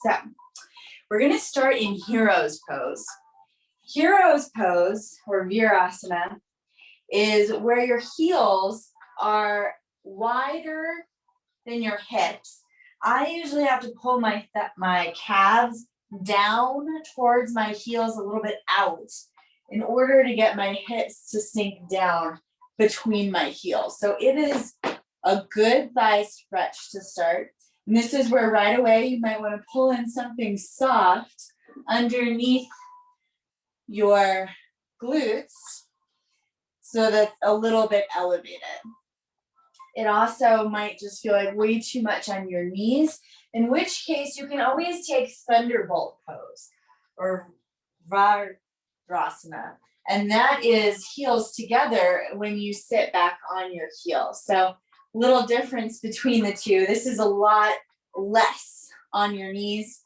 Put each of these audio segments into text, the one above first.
So we're going to start in hero's pose. Hero's pose, or Virasana, is where your heels are wider than your hips. I usually have to pull my calves down towards my heels a little bit out in order to get my hips to sink down between my heels. So it is a good thigh stretch to start. And this is where right away you might want to pull in something soft underneath your glutes so that's a little bit elevated. It also might just feel like way too much on your knees, in which case you can always take thunderbolt pose or Vrasana. And that is heels together when you sit back on your heels. So little difference between the two. This is a lot less on your knees.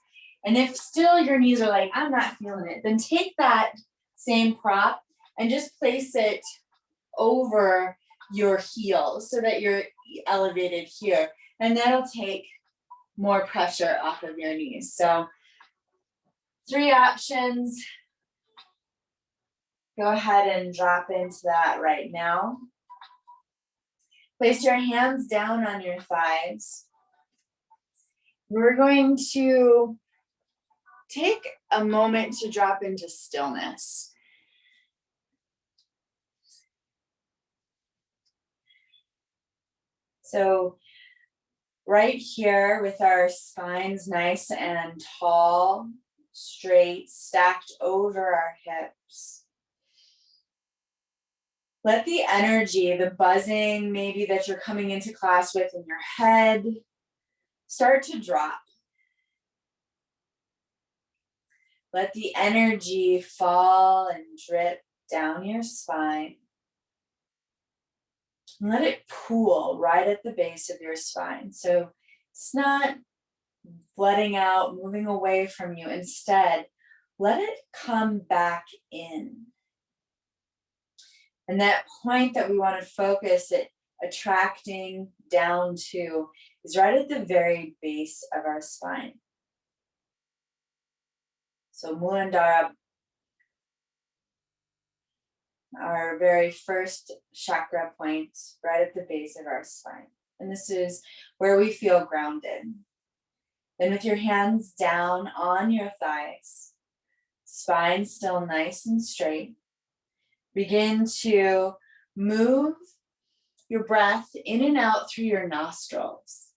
And if still your knees are like, I'm not feeling it, then take that same prop and just place it over your heels so that you're elevated here. And that'll take more pressure off of your knees. So 3 options. Go ahead and drop into that right now. Place your hands down on your thighs. We're going to take a moment to drop into stillness. So right here with our spines nice and tall, straight, stacked over our hips. Let the energy, the buzzing maybe that you're coming into class with in your head, start to drop. Let the energy fall and drip down your spine. And let it pool right at the base of your spine. So it's not flooding out, moving away from you. Instead, let it come back in. And that point that we want to focus it attracting down to is right at the very base of our spine. So Muladhara, our very first chakra point, right at the base of our spine. And this is where we feel grounded. Then with your hands down on your thighs, spine still nice and straight, begin to move your breath in and out through your nostrils.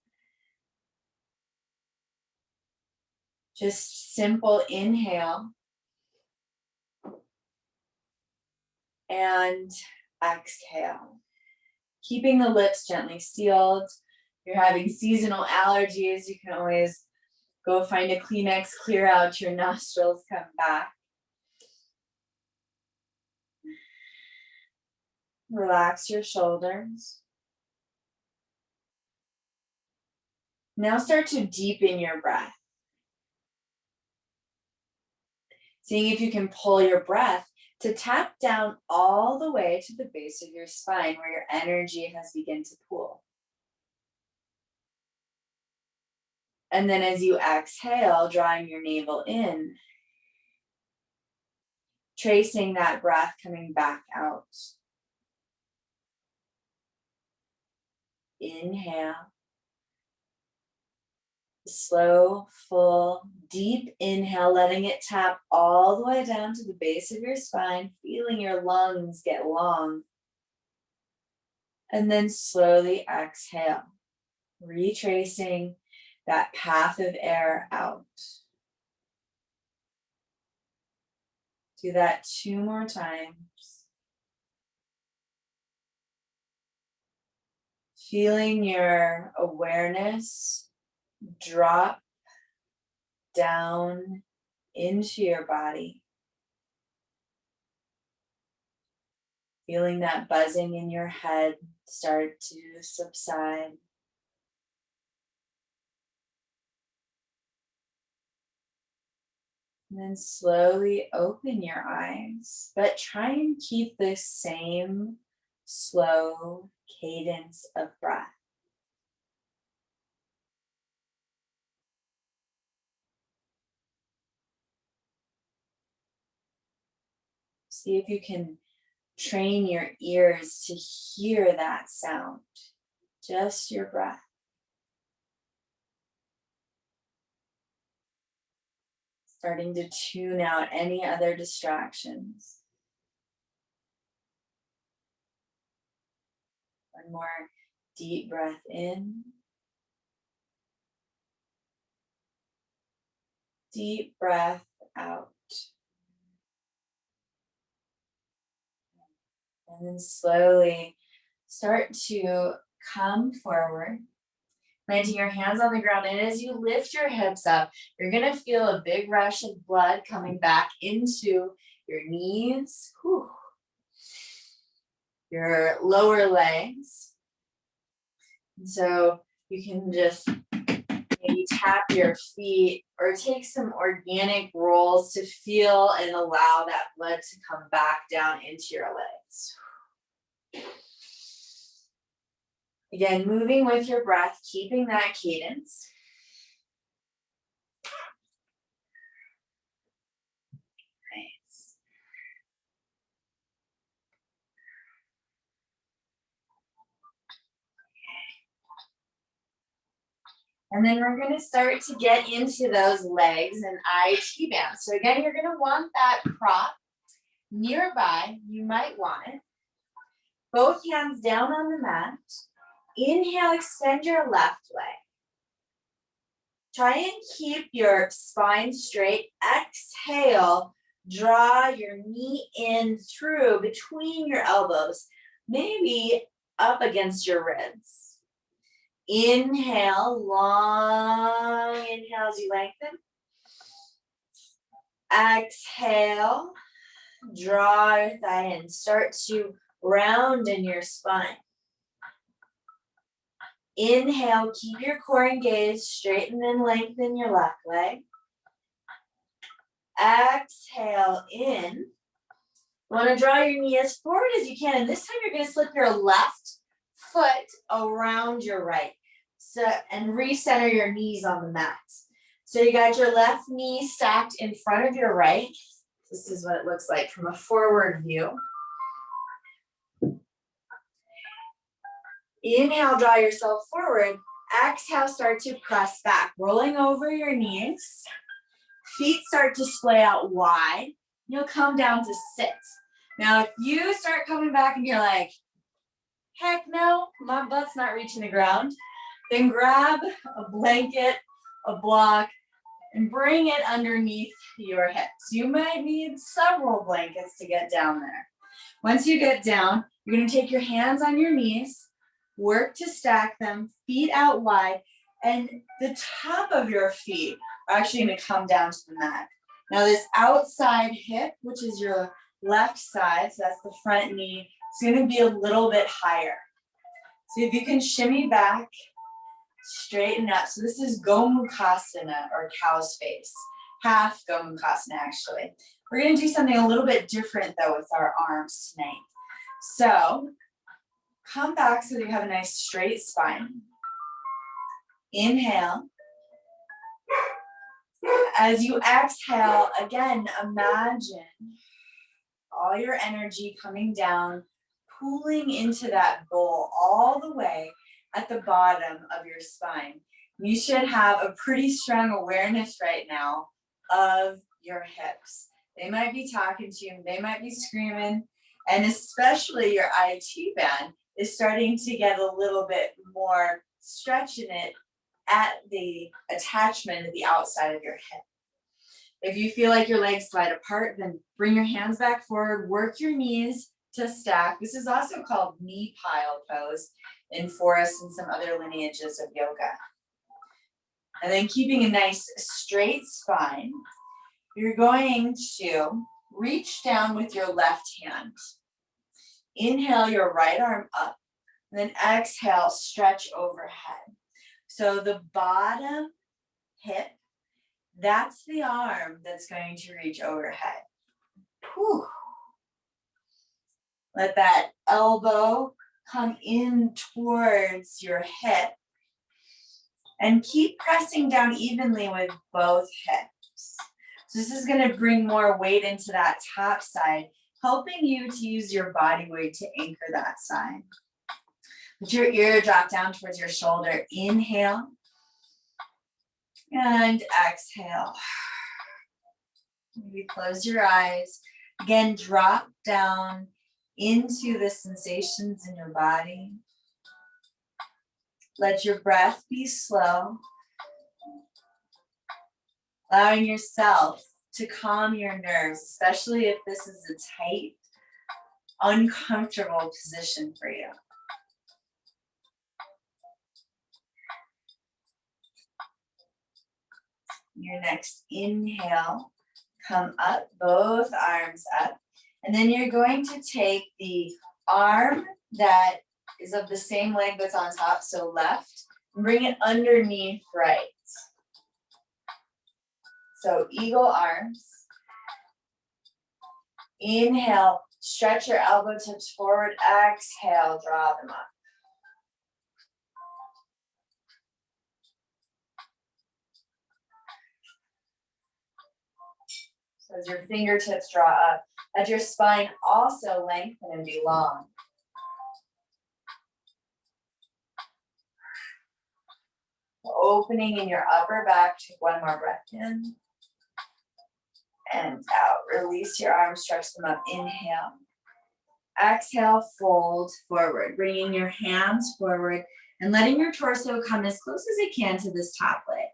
Just simple inhale and exhale. Keeping the lips gently sealed. If you're having seasonal allergies, you can always go find a Kleenex, clear out your nostrils, come back. Relax your shoulders. Now start to deepen your breath. Seeing if you can pull your breath to tap down all the way to the base of your spine where your energy has begun to pool. And then as you exhale, drawing your navel in, tracing that breath coming back out. Inhale. Slow, full, deep inhale, letting it tap all the way down to the base of your spine, feeling your lungs get long. And then slowly exhale, retracing that path of air out. Do that 2 more times. Feeling your awareness drop down into your body. Feeling that buzzing in your head start to subside. And then slowly open your eyes, but try and keep this same slow cadence of breath. See if you can train your ears to hear that sound, just your breath. Starting to tune out any other distractions. One more deep breath in. Deep breath out. And then slowly start to come forward, planting your hands on the ground. And as you lift your hips up, you're going to feel a big rush of blood coming back into your knees, your lower legs. And so you can just maybe tap your feet or take some organic rolls to feel and allow that blood to come back down into your legs. Again, moving with your breath, keeping that cadence. Nice. And then we're going to start to get into those legs and IT bands. So again, you're going to want that prop nearby. You might want it. Both hands down on the mat. Inhale, extend your left leg. Try and keep your spine straight. Exhale, draw your knee in through between your elbows, maybe up against your ribs. Inhale, long inhale as you lengthen. Exhale, draw your thigh in. Start to round in your spine. Inhale, keep your core engaged, straighten and lengthen your left leg. Exhale in. You want to draw your knee as forward as you can, and this time you're going to slip your left foot around your right. So, and recenter your knees on the mat. So you got your left knee stacked in front of your right. This is what it looks like from a forward view. Inhale, draw yourself forward. Exhale, start to press back, rolling over your knees. Feet start to splay out wide. You'll come down to sit. Now, if you start coming back and you're like, heck no, my butt's not reaching the ground, then grab a blanket, a block, and bring it underneath your hips. You might need several blankets to get down there. Once you get down, you're going to take your hands on your knees, work to stack them, feet out wide, and the top of your feet are actually going to come down to the mat. Now this outside hip, which is your left side, so that's the front knee, it's going to be a little bit higher. So if you can shimmy back, straighten up. So this is Gomukhasana, or cow's face. Half Gomukhasana, actually. We're going to do something a little bit different, though, with our arms tonight. So come back so that you have a nice straight spine. Inhale. As you exhale, again, imagine all your energy coming down, pooling into that bowl all the way at the bottom of your spine. You should have a pretty strong awareness right now of your hips. They might be talking to you, they might be screaming, and especially your IT band is starting to get a little bit more stretch in it at the attachment at the outside of your hip. If you feel like your legs slide apart, then bring your hands back forward, work your knees to stack. This is also called knee pile pose in Forest and some other lineages of yoga. And then keeping a nice straight spine, you're going to reach down with your left hand. Inhale your right arm up, and then exhale, stretch overhead. So the bottom hip, that's the arm that's going to reach overhead. Whew. Let that elbow come in towards your hip. And keep pressing down evenly with both hips. So this is going to bring more weight into that top side. helping you to use your body weight to anchor that side. Let your ear drop down towards your shoulder. Inhale and exhale. Maybe close your eyes. Again, drop down into the sensations in your body. Let your breath be slow, allowing yourself to calm your nerves, especially if this is a tight, uncomfortable position for you. Your next inhale, come up, both arms up, and then you're going to take the arm that is of the same leg that's on top, so left, and bring it underneath right. So eagle arms. Inhale, stretch your elbow tips forward. Exhale, draw them up. So as your fingertips draw up, let your spine also lengthen and be long. Opening in your upper back, take one more breath in and out. Release your arms, stretch them up. Inhale. Exhale, fold forward, bringing your hands forward and letting your torso come as close as it can to this top leg.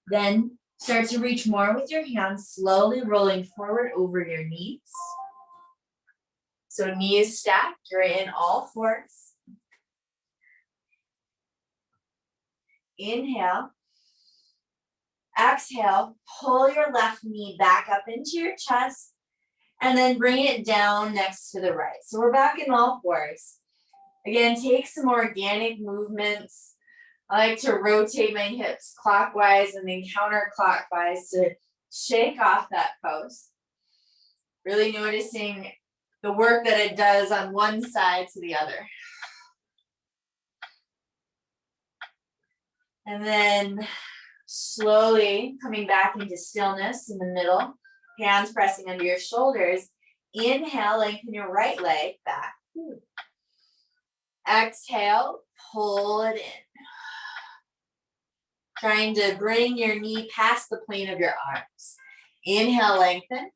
Then start to reach more with your hands, slowly rolling forward over your knees. So knees stacked, you're in all fours. Inhale. Exhale, pull your left knee back up into your chest and then bring it down next to the right. So we're back in all fours. Again, take some organic movements. I like to rotate my hips clockwise and then counterclockwise to shake off that pose. Really noticing the work that it does on one side to the other. And then slowly coming back into stillness in the middle, hands pressing under your shoulders. Inhale, lengthen your right leg back. Exhale, pull it in. Trying to bring your knee past the plane of your arms. Inhale, lengthen.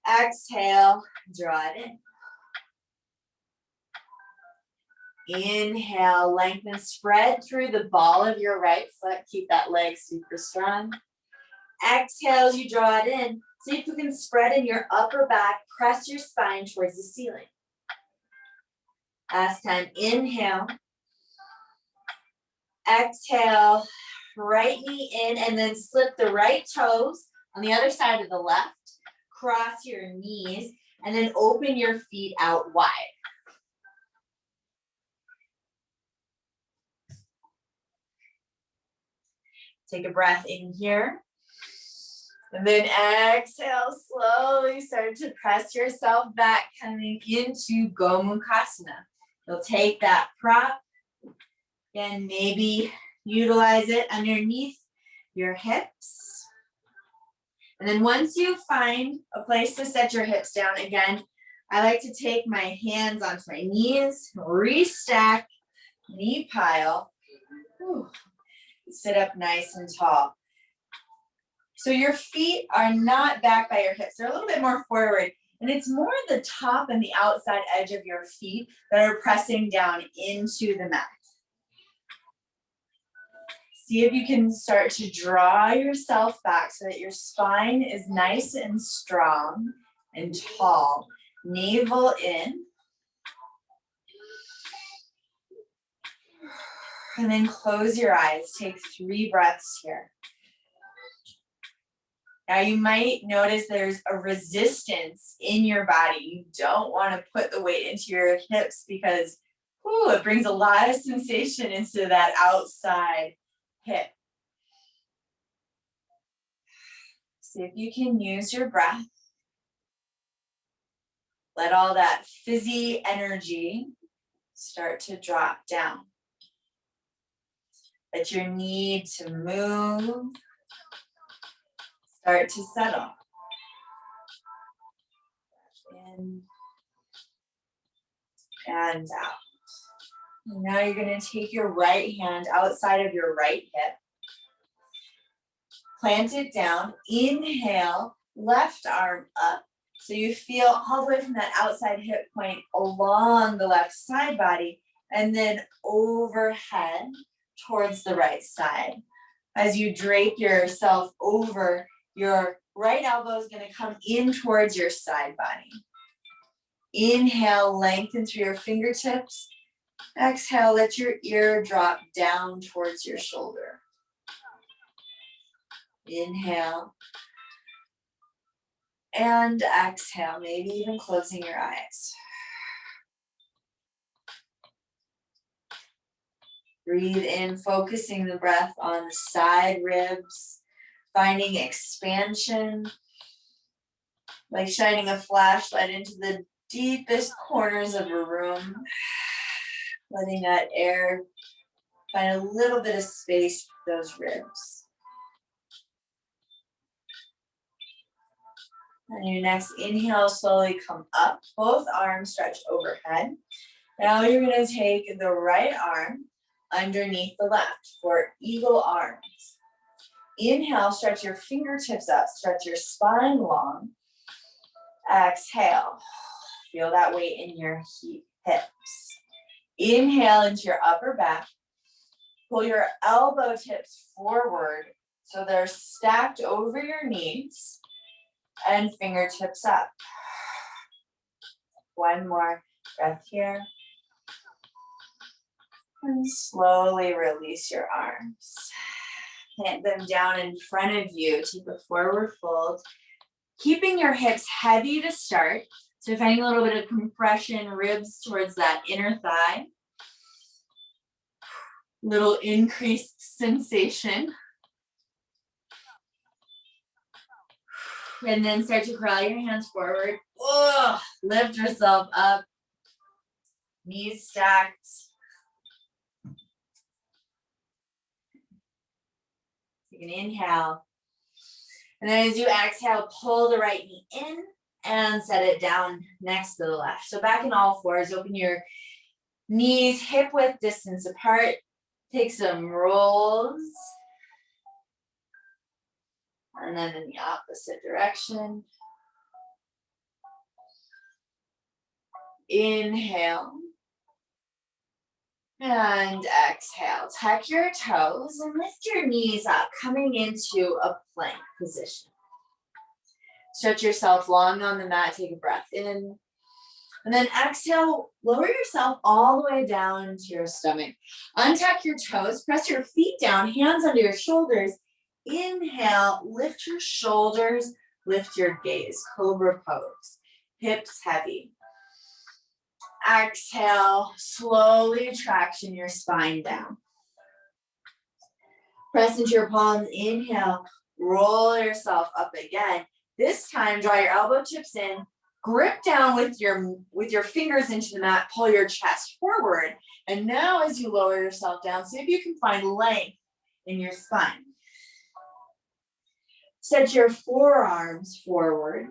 Exhale, draw it in. Inhale, lengthen, spread through the ball of your right foot. Keep that leg super strong. Exhale as you draw it in. See if you can spread in your upper back, press your spine towards the ceiling. Last time, inhale. Exhale, right knee in, and then slip the right toes on the other side of the left. Cross your knees, and then open your feet out wide. Take a breath in here. And then exhale, slowly start to press yourself back, coming into Gomukhasana. You'll take that prop and maybe utilize it underneath your hips. And then once you find a place to set your hips down, again, I like to take my hands onto my knees, restack, knee pile. Whew. Sit up nice and tall. So your feet are not back by your hips. They're a little bit more forward. And it's more the top and the outside edge of your feet that are pressing down into the mat. See if you can start to draw yourself back so that your spine is nice and strong and tall. Navel in. And then close your eyes. Take 3 breaths here. Now you might notice there's a resistance in your body. You don't want to put the weight into your hips because it brings a lot of sensation into that outside hip. See if you can use your breath. Let all that fizzy energy start to drop down. Let your need to move Start to settle. In and out. And now you're going to take your right hand outside of your right hip. Plant it down. Inhale, left arm up. So you feel all the way from that outside hip point along the left side body and then overhead towards the right side. As you drape yourself over, your right elbow is going to come in towards your side body. Inhale, lengthen through your fingertips. Exhale, let your ear drop down towards your shoulder. Inhale. And exhale, maybe even closing your eyes. Breathe in, focusing the breath on the side ribs, finding expansion, like shining a flashlight into the deepest corners of a room, letting that air find a little bit of space for those ribs. On your next inhale, slowly come up, both arms stretch overhead. Now you're going to take the right arm underneath the left for eagle arms. Inhale, stretch your fingertips up, stretch your spine long. Exhale, feel that weight in your hips. Inhale into your upper back. Pull your elbow tips forward so they're stacked over your knees and fingertips up. One more breath here. And slowly release your arms. Plant them down in front of you. Take a forward fold. Keeping your hips heavy to start. So finding a little bit of compression, ribs towards that inner thigh. Little increased sensation. And then start to crawl your hands forward. Oh, lift yourself up. Knees stacked. Take an inhale. And then as you exhale, pull the right knee in and set it down next to the left. So back in all fours, open your knees hip width distance apart. Take some rolls. And then in the opposite direction. Inhale. And exhale. Tuck your toes and lift your knees up, coming into a plank position. Stretch yourself long on the mat. Take a breath in. And then exhale, lower yourself all the way down to your stomach. Untuck your toes, press your feet down, hands under your shoulders. Inhale, lift your shoulders, lift your gaze, cobra pose, hips heavy. Exhale, slowly traction your spine down. Press into your palms, inhale, roll yourself up again. This time, draw your elbow tips in, grip down with your fingers into the mat, pull your chest forward. And now as you lower yourself down, see if you can find length in your spine. Set your forearms forward.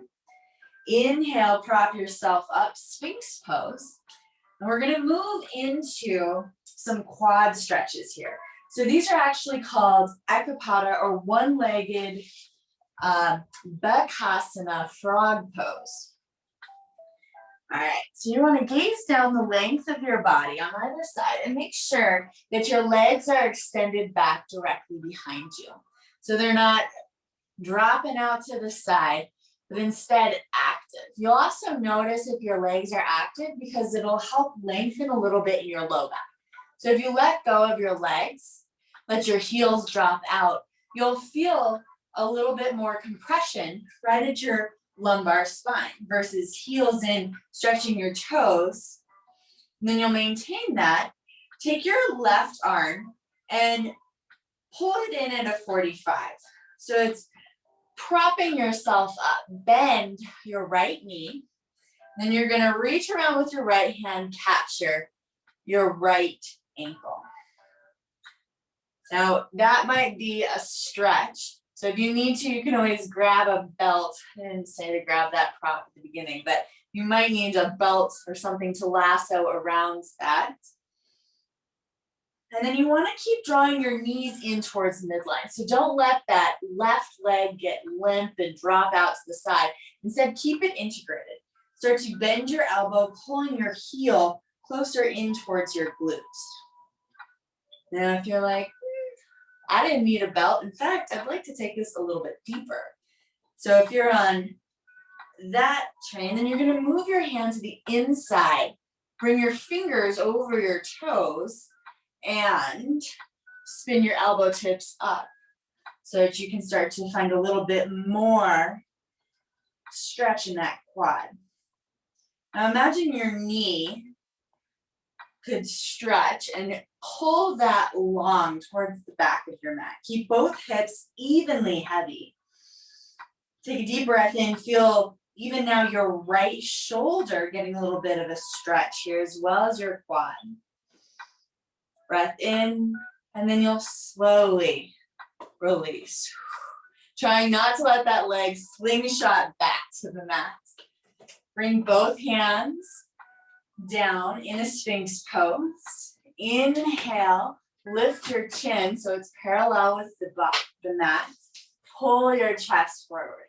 Inhale, prop yourself up, Sphinx pose. And we're going to move into some quad stretches here. So these are actually called ekapada or one-legged bakasana frog pose. All right, so you want to gaze down the length of your body on either side and make sure that your legs are extended back directly behind you. So they're not dropping out to the side, but instead active. You'll also notice if your legs are active because it'll help lengthen a little bit in your low back. So if you let go of your legs, let your heels drop out, you'll feel a little bit more compression right at your lumbar spine versus heels in, stretching your toes. And then you'll maintain that. Take your left arm and pull it in at a 45. So it's propping yourself up. Bend your right knee. Then you're going to reach around with your right hand, capture your right ankle. Now that might be a stretch. So if you need to, you can always grab a belt. I didn't say to grab that prop at the beginning, but you might need a belt or something to lasso around that. And then you want to keep drawing your knees in towards midline. So don't let that left leg get limp and drop out to the side. Instead, keep it integrated. Start to bend your elbow, pulling your heel closer in towards your glutes. Now, if you're like, I didn't need a belt. In fact, I'd like to take this a little bit deeper. So if you're on that train, then you're going to move your hand to the inside. Bring your fingers over your toes and spin your elbow tips up so that you can start to find a little bit more stretch in that quad. Now imagine your knee could stretch and pull that long towards the back of your mat. Keep both hips evenly heavy. Take a deep breath in. Feel even now your right shoulder getting a little bit of a stretch here, as well as your quad. Breath in, and then you'll slowly release. Trying not to let that leg slingshot back to the mat. Bring both hands down in a Sphinx pose. Inhale, lift your chin so it's parallel with the mat. Pull your chest forward.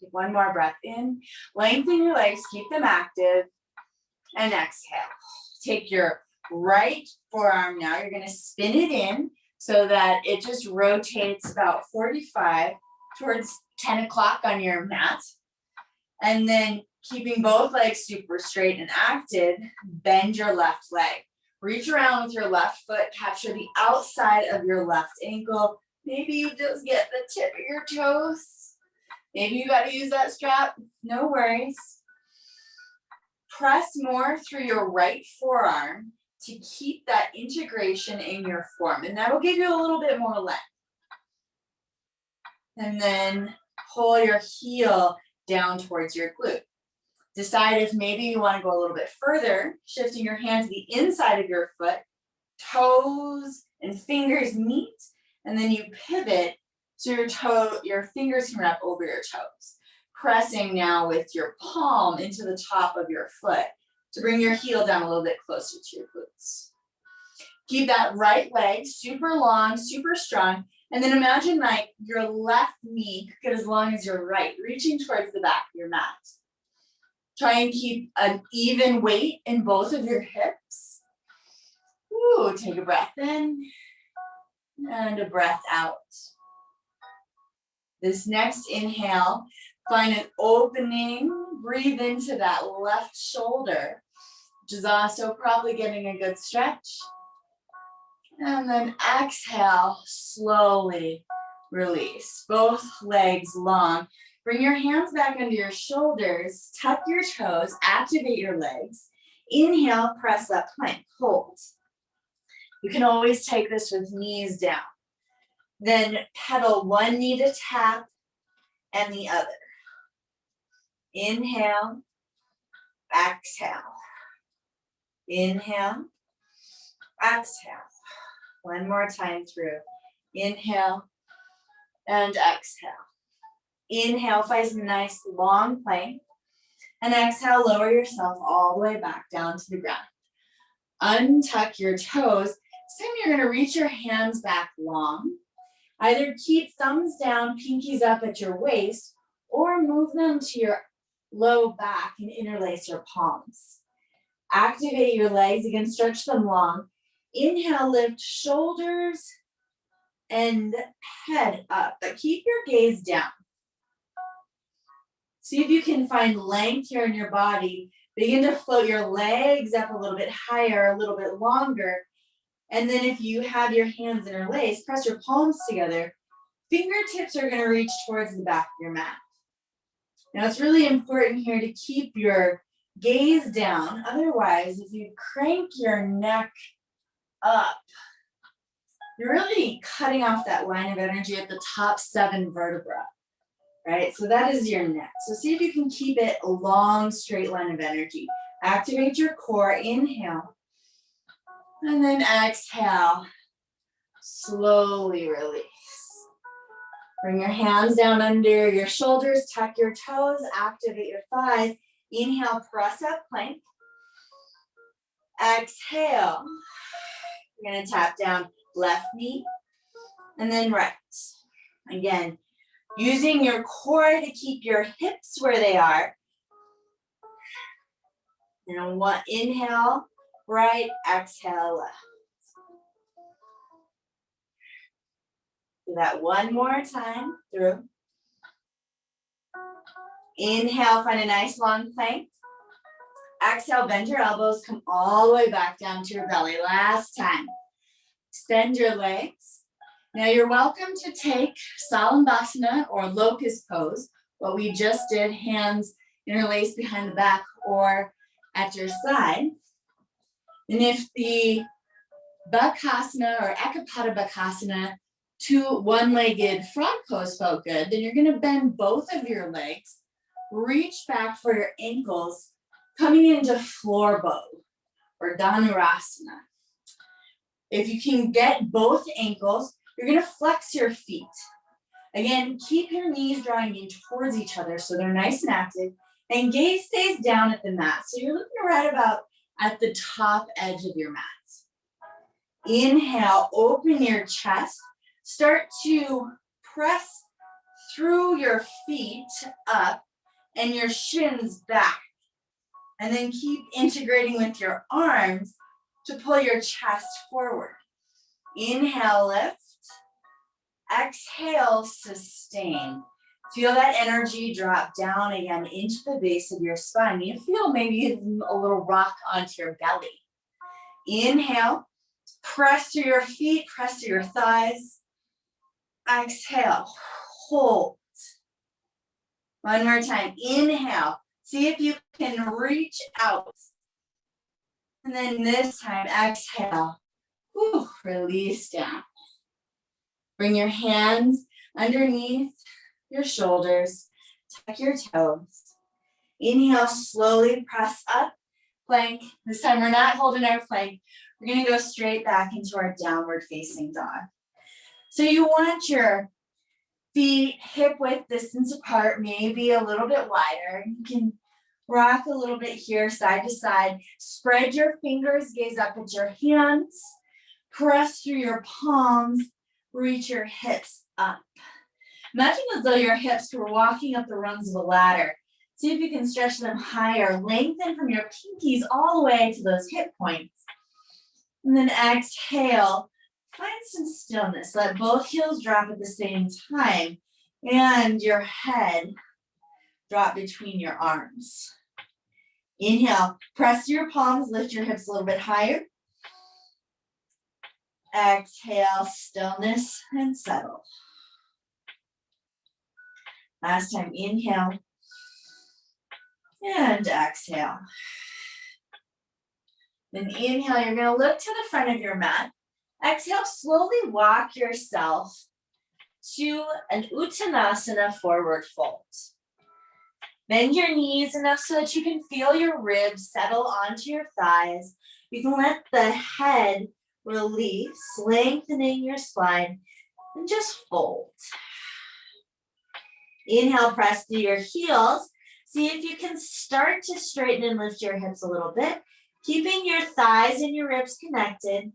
Take one more breath in. Lengthen your legs, keep them active. And exhale. Take your right forearm now. You're going to spin it in so that it just rotates about 45 towards 10 o'clock on your mat. And then keeping both legs super straight and active, bend your left leg. Reach around with your left foot, capture the outside of your left ankle. Maybe you just get the tip of your toes. Maybe you got to use that strap. No worries. Press more through your right forearm to keep that integration in your form. And that'll give you a little bit more length. And then pull your heel down towards your glute. Decide if maybe you want to go a little bit further, shifting your hand to the inside of your foot, toes and fingers meet, and then you pivot so your fingers can wrap over your toes. Pressing now with your palm into the top of your foot to bring your heel down a little bit closer to your glutes. Keep that right leg super long, super strong, and then imagine like your left knee could get as long as your right, reaching towards the back of your mat. Try and keep an even weight in both of your hips. Ooh, take a breath in and a breath out. This next inhale, find an opening, breathe into that left shoulder, which is also probably getting a good stretch. And then exhale, slowly release. Both legs long. Bring your hands back under your shoulders, tuck your toes, activate your legs. Inhale, press up plank, hold. You can always take this with knees down. Then pedal one knee to tap and the other. Inhale, exhale. Inhale, exhale. One more time through. Inhale and exhale. Inhale, find a nice long plank. And exhale, lower yourself all the way back down to the ground. Untuck your toes. This time you're going to reach your hands back long. Either keep thumbs down, pinkies up at your waist, or move them to your low back and interlace your palms. Activate your legs. Again, stretch them long. Inhale, lift shoulders and head up, but keep your gaze down. See if you can find length here in your body. Begin to float your legs up a little bit higher, a little bit longer. And then if you have your hands interlaced, press your palms together. Fingertips are going to reach towards the back of your mat. Now it's really important here to keep your gaze down. Otherwise, if you crank your neck up, you're really cutting off that line of energy at the top 7 vertebrae, right? So that is your neck. So see if you can keep it a long, straight line of energy. Activate your core, inhale, and then exhale. slowly release. Bring your hands down under your shoulders, tuck your toes, activate your thighs. Inhale, press up, plank. Exhale. You're gonna tap down left knee and then right. Again, using your core to keep your hips where they are. And one inhale, right, exhale, left. Do that one more time through. Inhale, find a nice long plank. Exhale, bend your elbows, come all the way back down to your belly. Last time. Extend your legs. Now you're welcome to take Salambasana or locust pose, what we just did, hands interlaced behind the back or at your side. And if the Bakasana or Ekapada Bakasana, two one-legged frog pose felt good, then you're gonna bend both of your legs, reach back for your ankles, coming into floor bow or Dhanurasana. If you can get both ankles, you're gonna flex your feet. Again, keep your knees drawing in towards each other so they're nice and active, and gaze stays down at the mat. So you're looking right about at the top edge of your mat. Inhale, open your chest. Start to press through your feet up and your shins back. And then keep integrating with your arms to pull your chest forward. Inhale, lift. Exhale, sustain. Feel that energy drop down again into the base of your spine. You feel maybe a little rock onto your belly. Inhale, press through your feet, press through your thighs. Exhale, hold. One more time, inhale. See if you can reach out. And then this time, exhale. Whew, release down. Bring your hands underneath your shoulders. Tuck your toes. Inhale, slowly press up, plank. This time we're not holding our plank. We're gonna go straight back into our downward facing dog. So you want your feet hip width distance apart, maybe a little bit wider. You can rock a little bit here, side to side. Spread your fingers, gaze up at your hands. Press through your palms, reach your hips up. Imagine as though your hips were walking up the rungs of a ladder. See if you can stretch them higher. Lengthen from your pinkies all the way to those hip points. And then exhale. Find some stillness. Let both heels drop at the same time. And your head drop between your arms. Inhale. Press your palms. Lift your hips a little bit higher. Exhale. Stillness and settle. Last time, inhale and exhale. Then inhale, you're gonna look to the front of your mat. Exhale, slowly walk yourself to an Uttanasana forward fold. Bend your knees enough so that you can feel your ribs settle onto your thighs. You can let the head release, lengthening your spine, and just fold. Inhale, press through your heels. See if you can start to straighten and lift your hips a little bit, keeping your thighs and your ribs connected.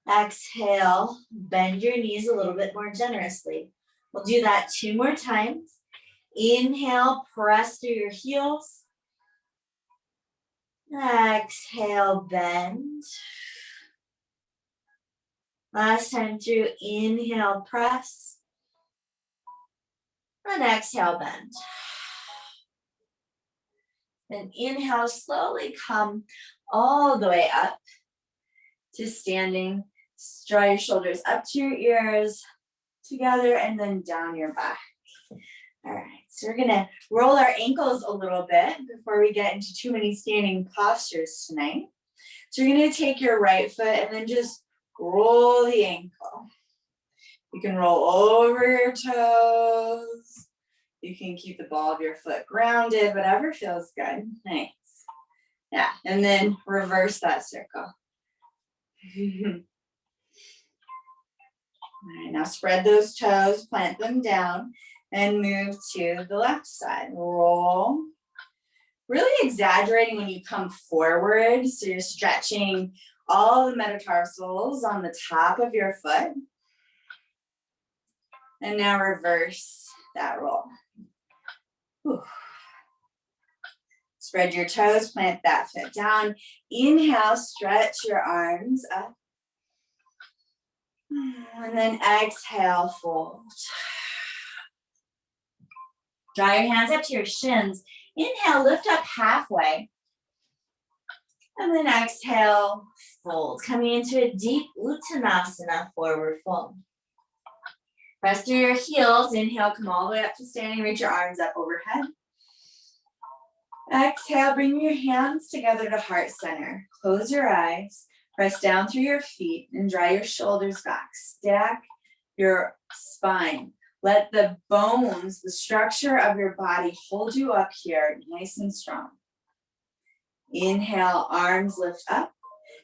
Exhale, bend your knees a little bit more generously. We'll do that 2 more times. Inhale, press through your heels. Exhale, bend. Last time through, inhale, press. And exhale, bend. Then inhale, slowly come all the way up to standing. Draw your shoulders up to your ears, together, and then down your back. All right, so we're gonna roll our ankles a little bit before we get into too many standing postures tonight. So you're gonna take your right foot and then just roll the ankle. You can roll over your toes. You can keep the ball of your foot grounded, whatever feels good. Nice. Yeah, and then reverse that circle. All right, now spread those toes, plant them down, and move to the left side. Roll. Really exaggerating when you come forward, so you're stretching all the metatarsals on the top of your foot. And now reverse that roll. Whew. Spread your toes, plant that foot down. Inhale, stretch your arms up. And then exhale, fold. Draw your hands up to your shins. Inhale, lift up halfway. And then exhale, fold. Coming into a deep Uttanasana, forward fold. Press through your heels. Inhale, come all the way up to standing. Reach your arms up overhead. Exhale, bring your hands together to heart center. Close your eyes. Press down through your feet and draw your shoulders back. Stack your spine. Let the bones, the structure of your body hold you up here, nice and strong. Inhale, arms lift up.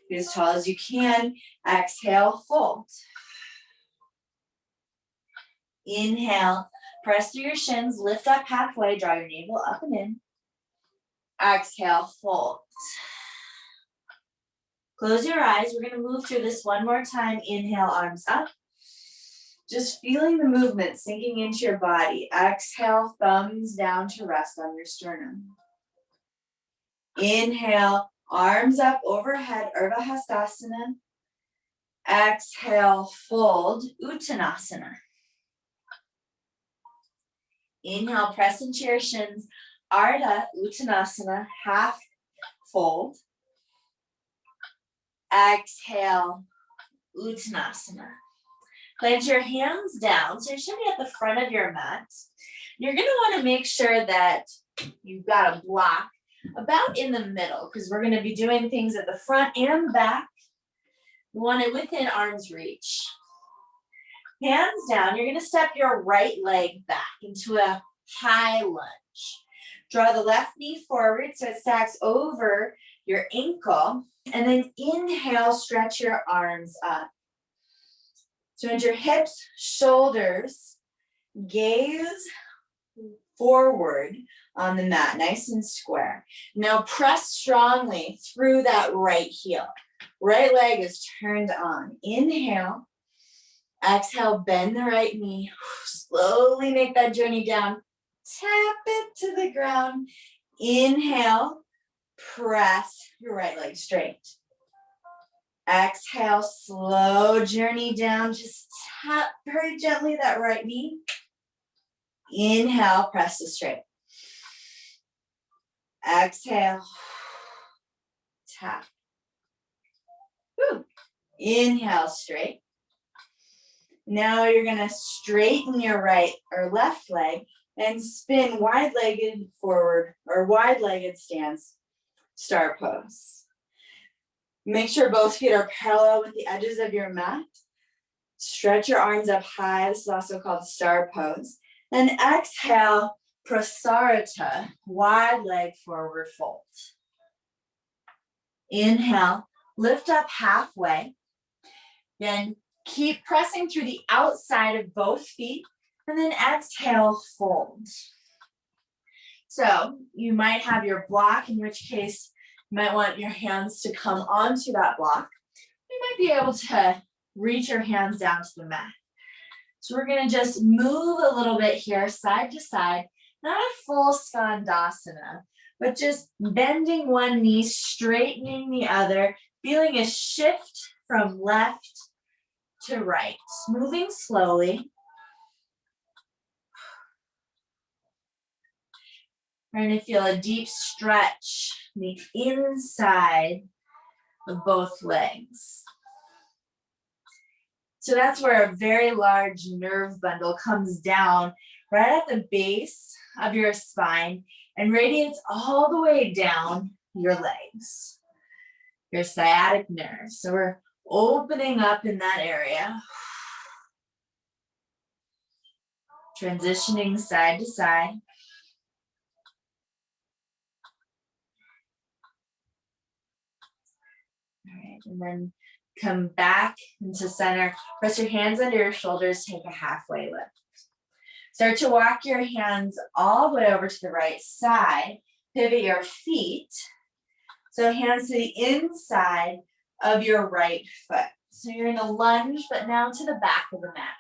Get as tall as you can. Exhale, fold. Inhale, press through your shins, lift up halfway, draw your navel up and in. Exhale, fold. Close your eyes. We're going to move through this one more time. Inhale, arms up. Just feeling the movement sinking into your body. Exhale, thumbs down to rest on your sternum. Inhale, arms up overhead, Ardha Hastasana. Exhale, fold, Uttanasana. Inhale, press into your shins, Ardha, Uttanasana, half fold. Exhale, Uttanasana. Plant your hands down, so you should be at the front of your mat. You're gonna wanna make sure that you've got a block about in the middle, because we're gonna be doing things at the front and back. You want it within arm's reach. Hands down, you're gonna step your right leg back into a high lunge. Draw the left knee forward so it stacks over your ankle, and then inhale, stretch your arms up. So into your hips, shoulders, gaze forward on the mat, nice and square. Now press strongly through that right heel. Right leg is turned on. Inhale, exhale, bend the right knee. Slowly make that journey down. Tap it to the ground. Inhale, press your right leg straight. Exhale, slow journey down. Just tap very gently that right knee. Inhale, press to straight. Exhale, tap. Woo. Inhale, straight. Now you're gonna straighten your right or left leg and spin wide-legged forward or wide-legged stance, star pose. Make sure both feet are parallel with the edges of your mat. Stretch your arms up high. This is also called star pose. Then exhale, prasarita, wide leg forward fold. Inhale, lift up halfway. Then keep pressing through the outside of both feet. And then exhale, fold. So you might have your block, in which case you might want your hands to come onto that block. You might be able to reach your hands down to the mat. So we're gonna just move a little bit here, side to side, not a full skandasana, but just bending one knee, straightening the other, feeling a shift from left to right, moving slowly. We're going to feel a deep stretch in the inside of both legs. So that's where a very large nerve bundle comes down right at the base of your spine and radiates all the way down your legs, your sciatic nerve. So we're opening up in that area. Transitioning side to side. All right, and then Come back into center. Press your hands under your shoulders, take a halfway lift. Start to walk your hands all the way over to the right side. Pivot your feet. So hands to the inside of your right foot. So you're in a lunge, but now to the back of the mat.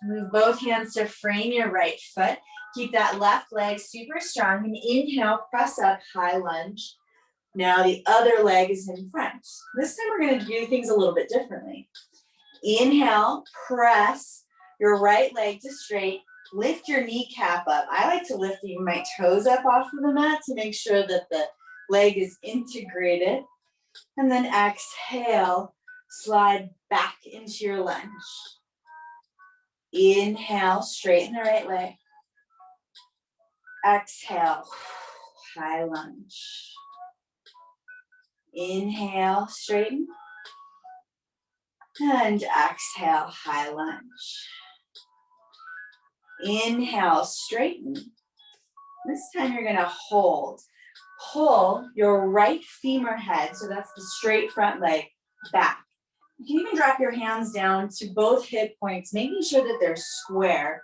Move both hands to frame your right foot. Keep that left leg super strong. And inhale, press up, high lunge. Now the other leg is in front. This time we're going to do things a little bit differently. Inhale, press your right leg to straight. Lift your kneecap up. I like to lift even my toes up off of the mat to make sure that the leg is integrated. And then exhale, slide back into your lunge. Inhale, straighten the right leg. Exhale, high lunge. Inhale, straighten. And exhale, high lunge. Inhale, straighten. This time you're going to hold. Pull your right femur head, so that's the straight front leg, back. You can even drop your hands down to both hip points, making sure that they're square,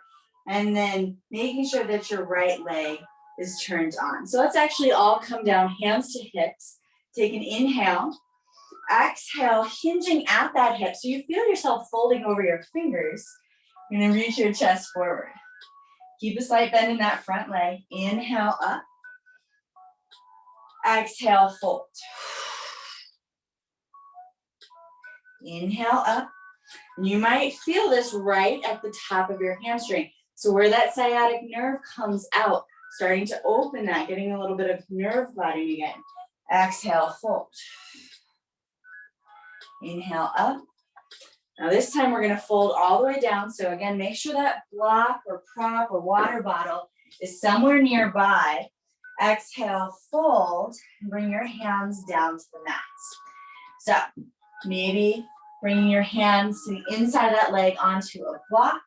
and then making sure that your right leg is turned on. So let's actually all come down, hands to hips. Take an inhale. Exhale, hinging at that hip. So you feel yourself folding over your fingers. You're going to reach your chest forward. Keep a slight bend in that front leg. Inhale up. Exhale, fold. Inhale up. You might feel this right at the top of your hamstring. So where that sciatic nerve comes out, starting to open that, getting a little bit of nerve clotting again. Exhale, fold. Inhale up. Now this time we're going to fold all the way down. So again, make sure that block or prop or water bottle is somewhere nearby. Exhale, fold, and bring your hands down to the mat. So maybe bringing your hands to the inside of that leg onto a block.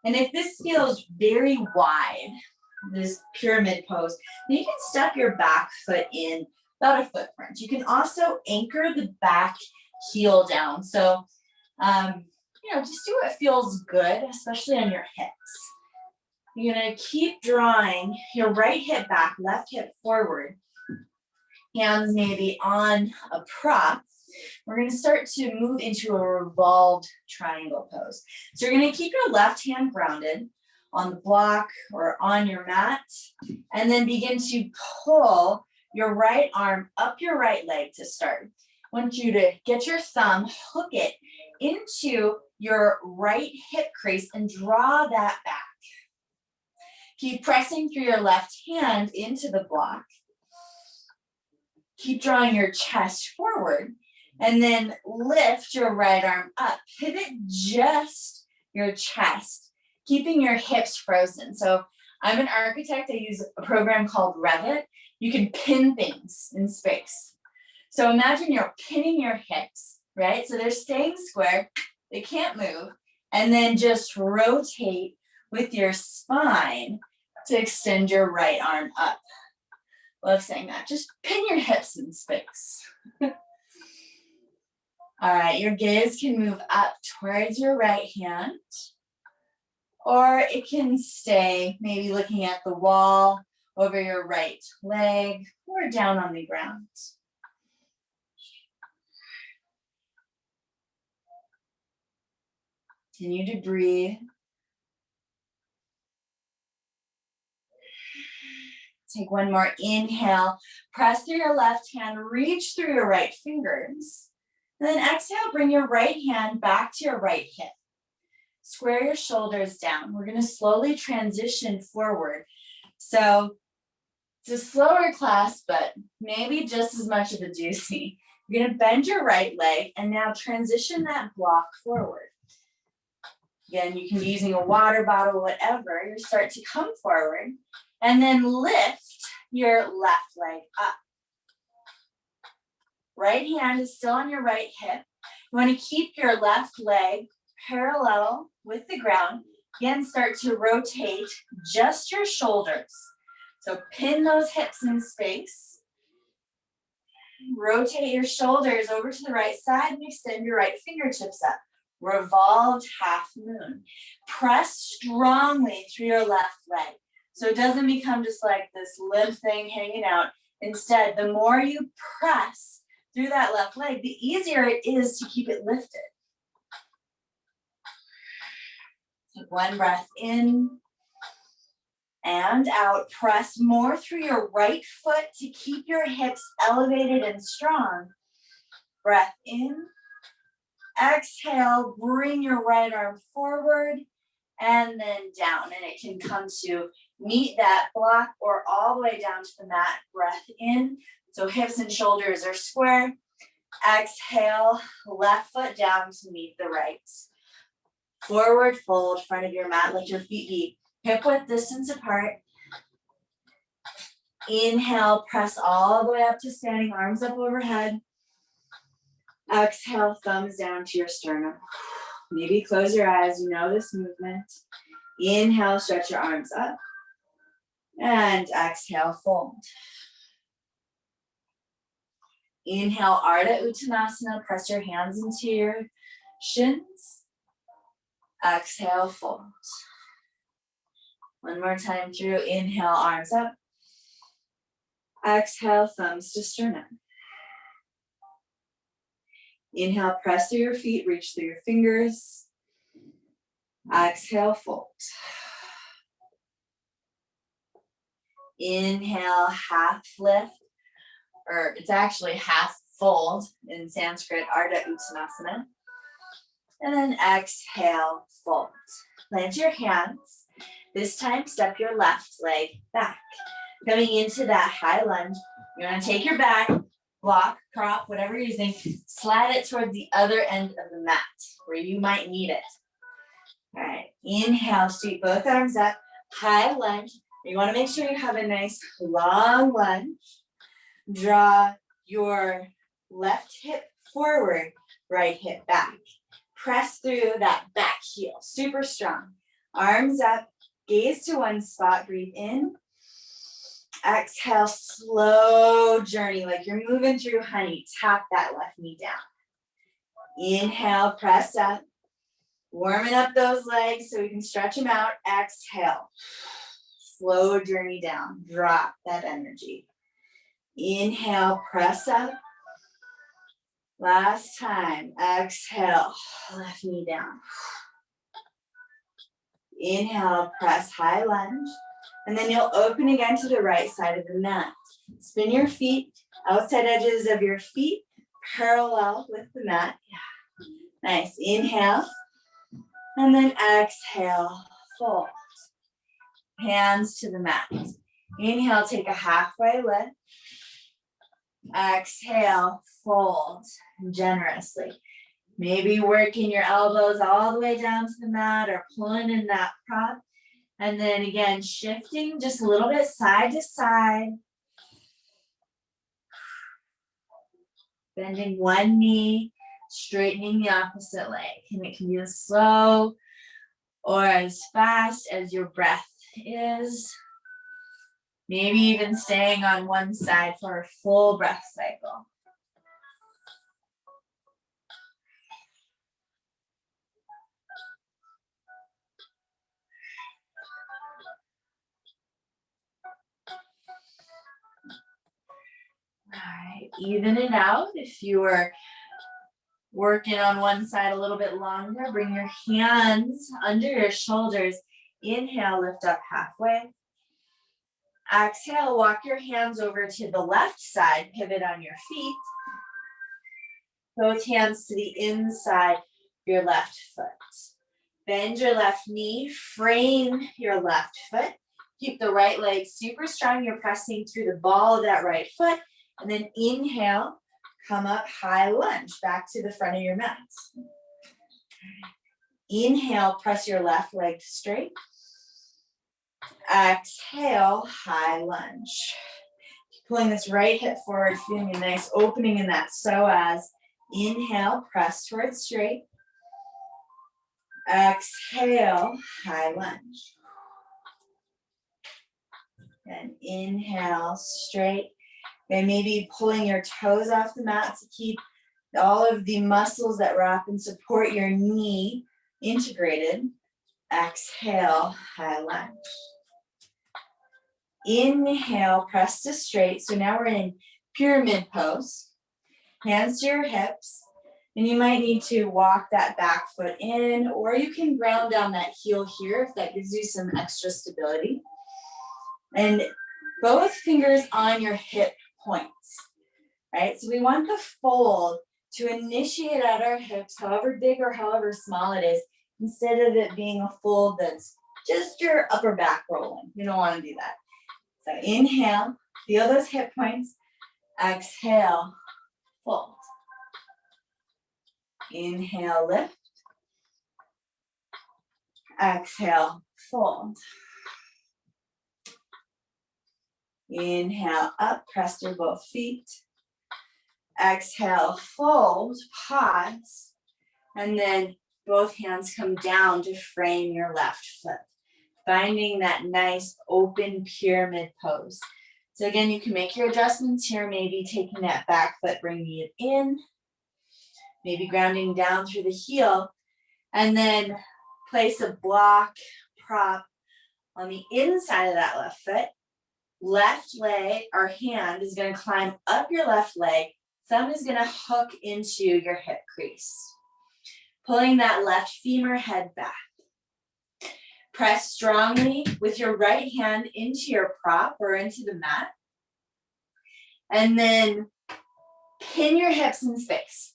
And if this feels very wide, this pyramid pose, then you can step your back foot in about a footprint. You can also anchor the back heel down. So, just do what feels good, especially on your hips. You're going to keep drawing your right hip back, left hip forward. Hands maybe on a prop. We're going to start to move into a revolved triangle pose. So you're going to keep your left hand grounded on the block or on your mat, and then begin to pull your right arm up your right leg to start. I want you to get your thumb, hook it into your right hip crease and draw that back. Keep pressing through your left hand into the block. Keep drawing your chest forward, and then lift your right arm up. Pivot just your chest, keeping your hips frozen. So I'm an architect. I use a program called Revolved. You can pin things in space. So imagine you're pinning your hips, right? So they're staying square. They can't move. And then just rotate with your spine to extend your right arm up. Love saying that. Just pin your hips in space. All right, your gaze can move up towards your right hand, or it can stay maybe looking at the wall over your right leg or down on the ground. Continue to breathe. Take one more inhale. Press through your left hand, reach through your right fingers. And then exhale, bring your right hand back to your right hip. Square your shoulders down. We're going to slowly transition forward. So it's a slower class, but maybe just as much of a doozy. You're going to bend your right leg and now transition that block forward. Again, you can be using a water bottle, whatever. You start to come forward and then lift your left leg up. Right hand is still on your right hip. You want to keep your left leg parallel with the ground. Again, start to rotate just your shoulders. So pin those hips in space. Rotate your shoulders over to the right side and extend your right fingertips up. Revolved half moon. Press strongly through your left leg. So it doesn't become just like this limp thing hanging out. Instead, the more you press through that left leg, the easier it is to keep it lifted. Take one breath in and out. Press more through your right foot to keep your hips elevated and strong. Breath in. Exhale, bring your right arm forward and then down. And it can come to meet that block or all the way down to the mat. Breath in. So hips and shoulders are square. Exhale, left foot down to meet the right. Forward fold, front of your mat, let your feet be hip width distance apart. Inhale, press all the way up to standing, arms up overhead. Exhale, thumbs down to your sternum. Maybe close your eyes, you know this movement. Inhale, stretch your arms up. And exhale, fold. Inhale, Ardha Uttanasana, press your hands into your shins. Exhale, fold. One more time through, inhale, arms up. Exhale, thumbs to sternum. Inhale, press through your feet, reach through your fingers. Exhale, fold. Inhale, half lift, or it's actually half fold in Sanskrit, Ardha Uttanasana. And then exhale, fold. Plant your hands. This time, step your left leg back. Coming into that high lunge, you're gonna take your back, block, prop, whatever you're using, slide it toward the other end of the mat where you might need it. All right, inhale, sweep both arms up, high lunge. You wanna make sure you have a nice long lunge. Draw your left hip forward, right hip back. Press through that back heel, super strong. Arms up, gaze to one spot, breathe in. Exhale, slow journey, like you're moving through honey. Tap that left knee down. Inhale, press up. Warming up those legs so we can stretch them out. Exhale. Slow journey down. Drop that energy. Inhale, press up. Last time. Exhale, left knee down. Inhale, press high lunge. And then you'll open again to the right side of the mat. Spin your feet, outside edges of your feet, parallel with the mat. Nice. Inhale. And then exhale, fold. Hands to the mat. Inhale, take a halfway lift. Exhale, fold generously. Maybe working your elbows all the way down to the mat or pulling in that prop. And then again, shifting just a little bit side to side. Bending one knee, straightening the opposite leg. And it can be as slow or as fast as your breath is. Maybe even staying on one side for a full breath cycle. All right, even it out. If you were working on one side a little bit longer, bring your hands under your shoulders. Inhale, lift up halfway. Exhale, walk your hands over to the left side, pivot on your feet. Both hands to the inside of your left foot. Bend your left knee, frame your left foot. Keep the right leg super strong. You're pressing through the ball of that right foot. And then inhale, come up, high lunge, back to the front of your mat. Inhale, press your left leg straight. Exhale, high lunge. Pulling this right hip forward, feeling a nice opening in that psoas. Inhale, press towards straight. Exhale, high lunge. And inhale, straight. And maybe pulling your toes off the mat to keep all of the muscles that wrap and support your knee integrated. Exhale, high lunge. Inhale, press to straight. So now we're in pyramid pose. Hands to your hips. And you might need to walk that back foot in, or you can ground down that heel here if that gives you some extra stability. And both fingers on your hip points, right? So we want the fold to initiate at our hips, however big or however small it is, instead of it being a fold that's just your upper back rolling. You don't want to do that. So inhale, feel those hip points. Exhale, fold. Inhale, lift. Exhale, fold. Inhale, up, press through both feet. Exhale, fold, pause, and then both hands come down to frame your left foot, finding that nice open pyramid pose. So again, you can make your adjustments here, maybe taking that back foot, bringing it in, maybe grounding down through the heel, and then place a block, prop on the inside of that left foot. Left leg, our hand is going to climb up your left leg. Thumb is going to hook into your hip crease. Pulling that left femur head back. Press strongly with your right hand into your prop or into the mat. And then pin your hips in space.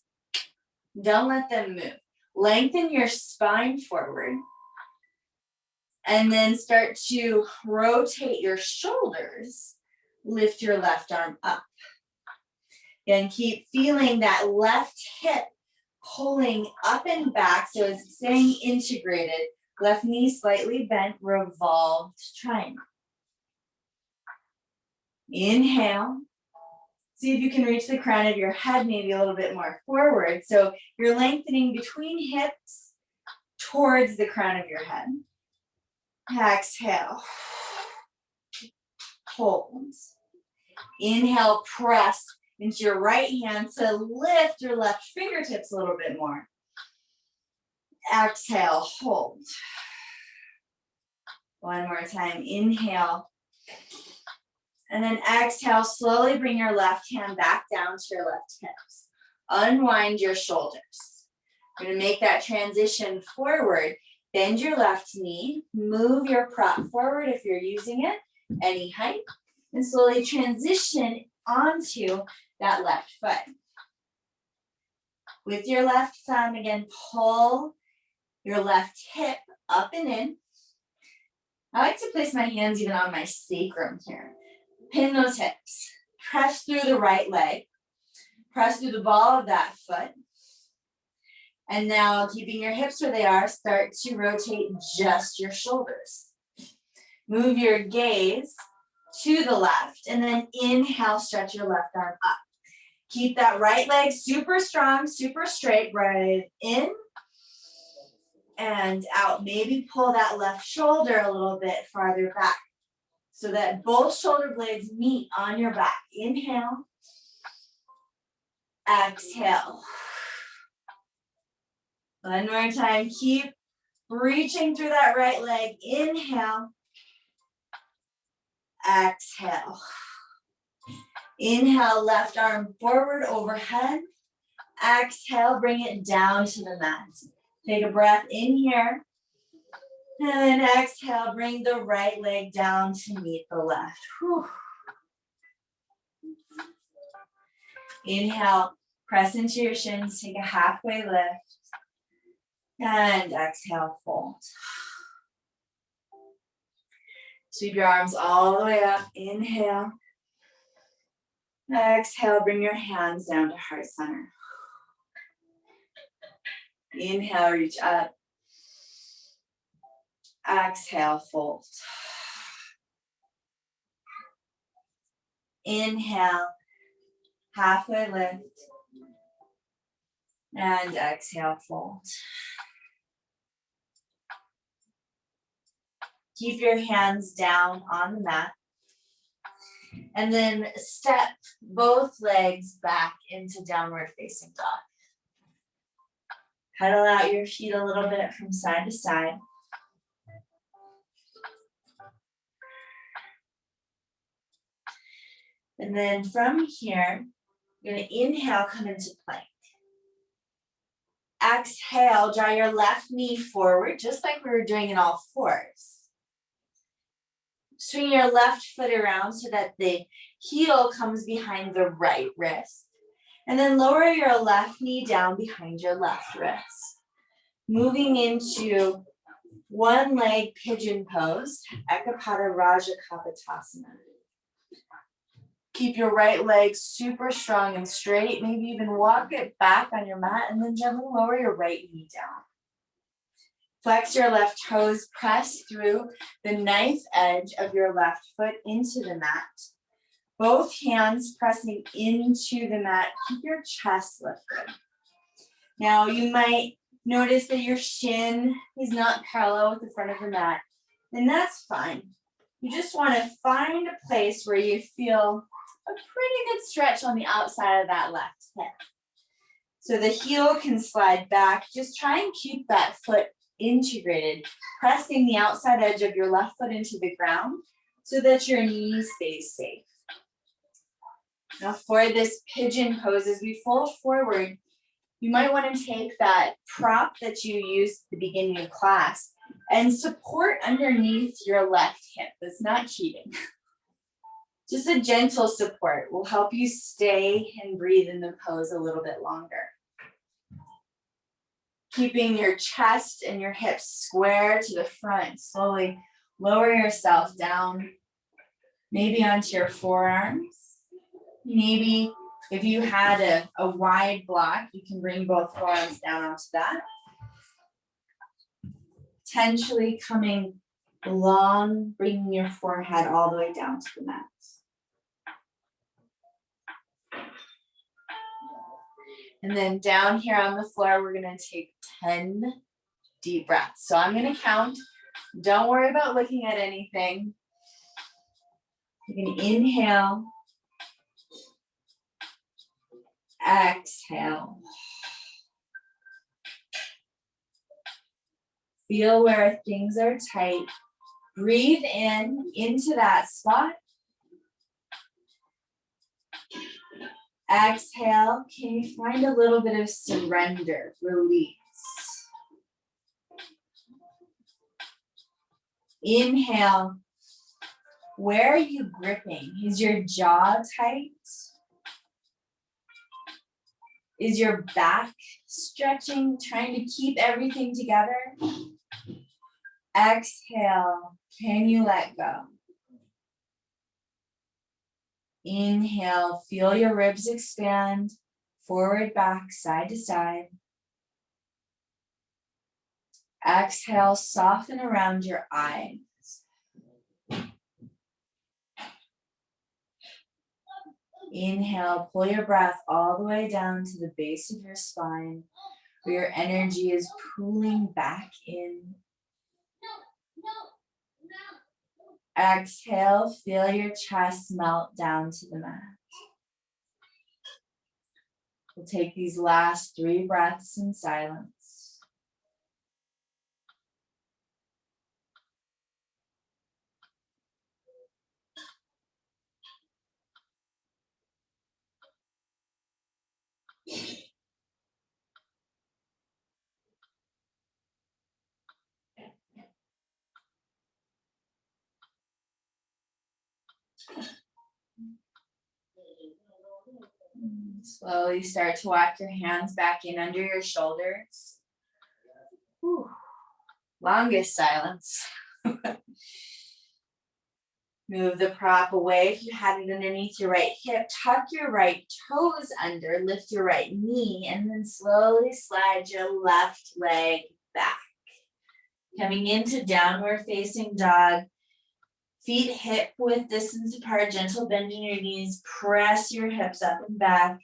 Don't let them move. Lengthen your spine forward. And then start to rotate your shoulders. Lift your left arm up. Again, keep feeling that left hip pulling up and back so it's staying integrated. Left knee slightly bent, revolved triangle. Inhale. See if you can reach the crown of your head maybe a little bit more forward. So you're lengthening between hips towards the crown of your head. Exhale. Hold. Inhale, press into your right hand to lift your left fingertips a little bit more. Exhale, hold. One more time, inhale. And then exhale, slowly bring your left hand back down to your left hips. Unwind your shoulders. You're gonna make that transition forward. Bend your left knee, move your prop forward if you're using it, any height, and slowly transition onto that left foot. With your left thumb, again, pull your left hip up and in. I like to place my hands even on my sacrum here. Pin those hips. Press through the right leg. Press through the ball of that foot. And now, keeping your hips where they are, start to rotate just your shoulders. Move your gaze to the left, and then inhale, stretch your left arm up. Keep that right leg super strong, super straight. Breathe in and out. Maybe pull that left shoulder a little bit farther back so that both shoulder blades meet on your back. Inhale. Exhale. One more time. Keep reaching through that right leg. Inhale. Exhale. Inhale, left arm forward overhead. Exhale, bring it down to the mat. Take a breath in here. And then exhale, bring the right leg down to meet the left. Whew. Inhale, press into your shins, take a halfway lift. And exhale, fold. Sweep your arms all the way up. Inhale. Exhale, bring your hands down to heart center. Inhale, reach up. Exhale, fold. Inhale, halfway lift. And exhale, fold. Keep your hands down on the mat. And then step both legs back into downward facing dog. Pedal out your feet a little bit from side to side. And then from here, you're going to inhale, come into plank. Exhale, draw your left knee forward, just like we were doing in all fours. Swing your left foot around so that the heel comes behind the right wrist. And then lower your left knee down behind your left wrist. Moving into one leg pigeon pose, Ekapada Raja Kapotasana. Keep your right leg super strong and straight. Maybe even walk it back on your mat and then gently lower your right knee down. Flex your left toes, press through the knife edge of your left foot into the mat. Both hands pressing into the mat. Keep your chest lifted. Now you might notice that your shin is not parallel with the front of the mat, and that's fine. You just want to find a place where you feel a pretty good stretch on the outside of that left hip. So the heel can slide back. Just try and keep that foot integrated, pressing the outside edge of your left foot into the ground so that your knee stays safe. Now for this pigeon pose, as we fold forward, you might want to take that prop that you used at the beginning of class and support underneath your left hip. That's not cheating. Just a gentle support will help you stay and breathe in the pose a little bit longer. Keeping your chest and your hips square to the front. Slowly lower yourself down, maybe onto your forearms. Maybe if you had a wide block, you can bring both forearms down onto that. Potentially coming long, bringing your forehead all the way down to the mat. And then down here on the floor, we're gonna take 10 deep breaths. So I'm gonna count. Don't worry about looking at anything. You can inhale, exhale. Feel where things are tight. Breathe in into that spot. Exhale, can you find a little bit of surrender, release? Inhale, where are you gripping? Is your jaw tight? Is your back stretching, trying to keep everything together? Exhale, can you let go? Inhale, feel your ribs expand, forward, back, side to side. Exhale, soften around your eyes. Inhale, pull your breath all the way down to the base of your spine, where your energy is pooling back in. Exhale, feel your chest melt down to the mat. We'll take these last 3 breaths in silence. Slowly start to walk your hands back in under your shoulders. Whew. Longest silence. Move the prop away if you had it underneath your right hip. Tuck your right toes under, lift your right knee, and then slowly slide your left leg back. Coming into downward facing dog. Feet hip width distance apart, gentle bend in your knees. Press your hips up and back.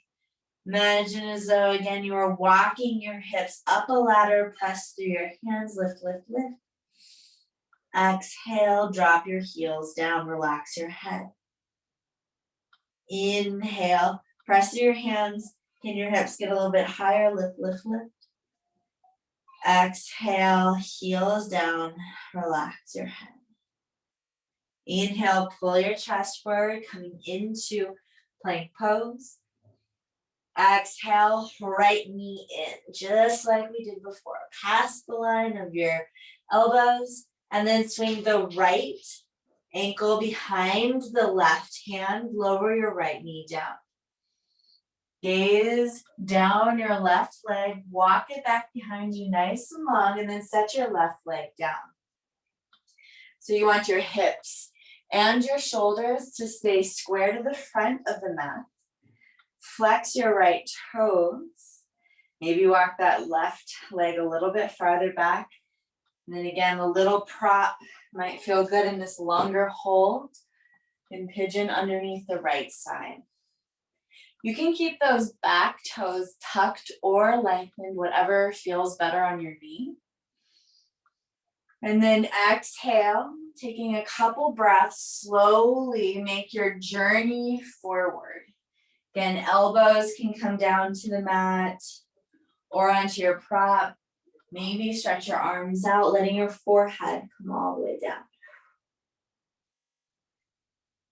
Imagine as though, again, you are walking your hips up a ladder. Press through your hands, lift, lift, lift. Exhale, drop your heels down, relax your head. Inhale, press through your hands, pin your hips, get a little bit higher, lift, lift, lift. Exhale, heels down, relax your head. Inhale, pull your chest forward, coming into plank pose. Exhale, right knee in, just like we did before. Past the line of your elbows, and then swing the right ankle behind the left hand. Lower your right knee down. Gaze down your left leg, walk it back behind you nice and long, and then set your left leg down. So you want your hips and your shoulders to stay square to the front of the mat. Flex your right toes. Maybe walk that left leg a little bit farther back. And then again, a little prop might feel good in this longer hold in pigeon underneath the right side. You can keep those back toes tucked or lengthened, whatever feels better on your knee. And then exhale, taking a couple breaths, slowly make your journey forward. Again, elbows can come down to the mat or onto your prop. Maybe stretch your arms out, letting your forehead come all the way down.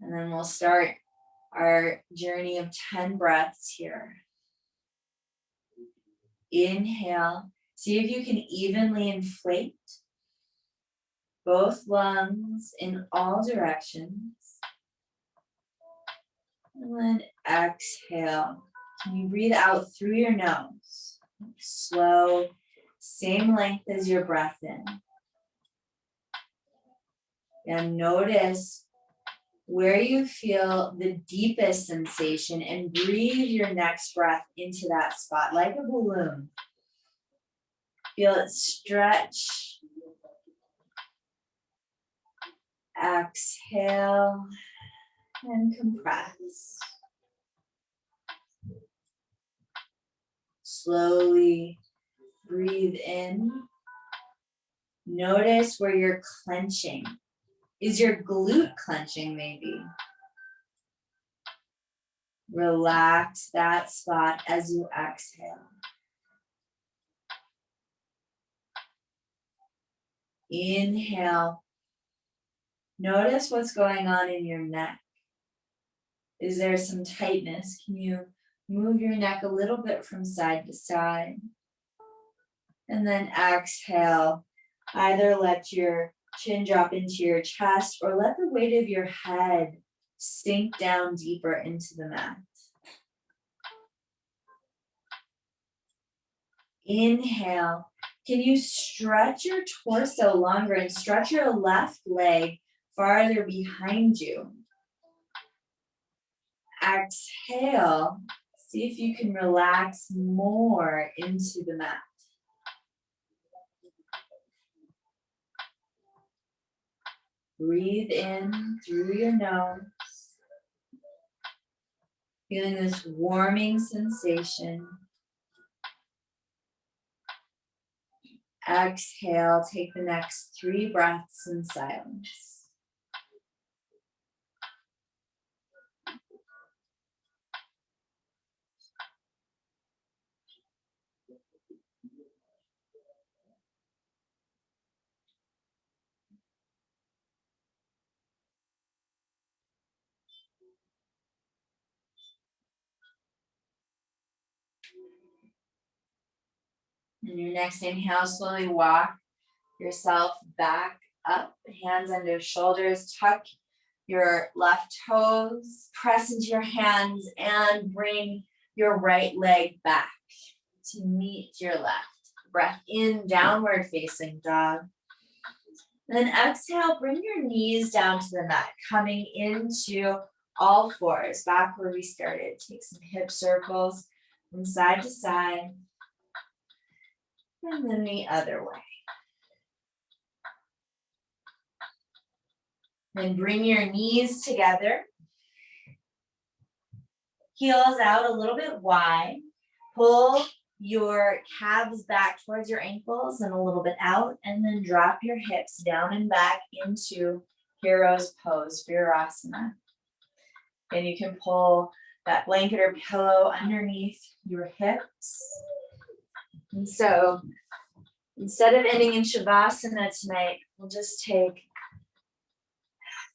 And then we'll start our journey of 10 breaths here. Inhale, see if you can evenly inflate both lungs in all directions. And then exhale. Can you breathe out through your nose? Slow, same length as your breath in. And notice where you feel the deepest sensation and breathe your next breath into that spot like a balloon. Feel it stretch. Exhale and compress. Slowly breathe in. Notice where you're clenching. Is your glute clenching maybe? Relax that spot as you exhale. Inhale. Notice what's going on in your neck. Is there some tightness? Can you move your neck a little bit from side to side? And then exhale. Either let your chin drop into your chest or let the weight of your head sink down deeper into the mat. Inhale. Can you stretch your torso longer and stretch your left leg farther behind you? Exhale. See if you can relax more into the mat. Breathe in through your nose. Feeling this warming sensation. Exhale, take the next 3 breaths in silence. And your next inhale, slowly walk yourself back up, hands under shoulders, tuck your left toes, press into your hands, and bring your right leg back to meet your left. Breath in, downward facing dog. Then exhale, bring your knees down to the mat, coming into all fours, back where we started. Take some hip circles from side to side. And then the other way. Then bring your knees together. Heels out a little bit wide. Pull your calves back towards your ankles and a little bit out. And then drop your hips down and back into hero's pose, Virasana. And you can pull that blanket or pillow underneath your hips. And so instead of ending in Shavasana tonight, we'll just take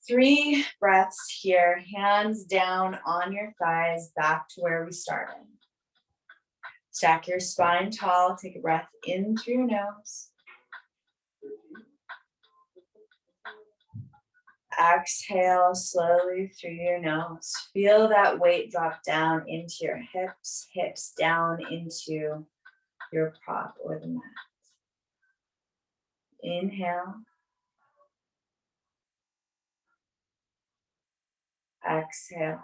3 breaths here, hands down on your thighs, back to where we started. Stack your spine tall, take a breath in through your nose. Exhale slowly through your nose. Feel that weight drop down into your hips, hips down into your prop or the mat. Inhale. Exhale.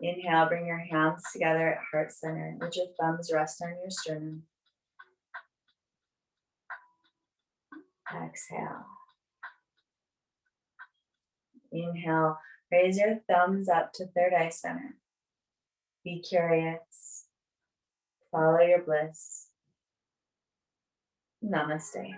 Inhale, bring your hands together at heart center. Let your thumbs rest on your sternum. Exhale. Inhale, raise your thumbs up to third eye center. Be curious. Follow your bliss. Namaste.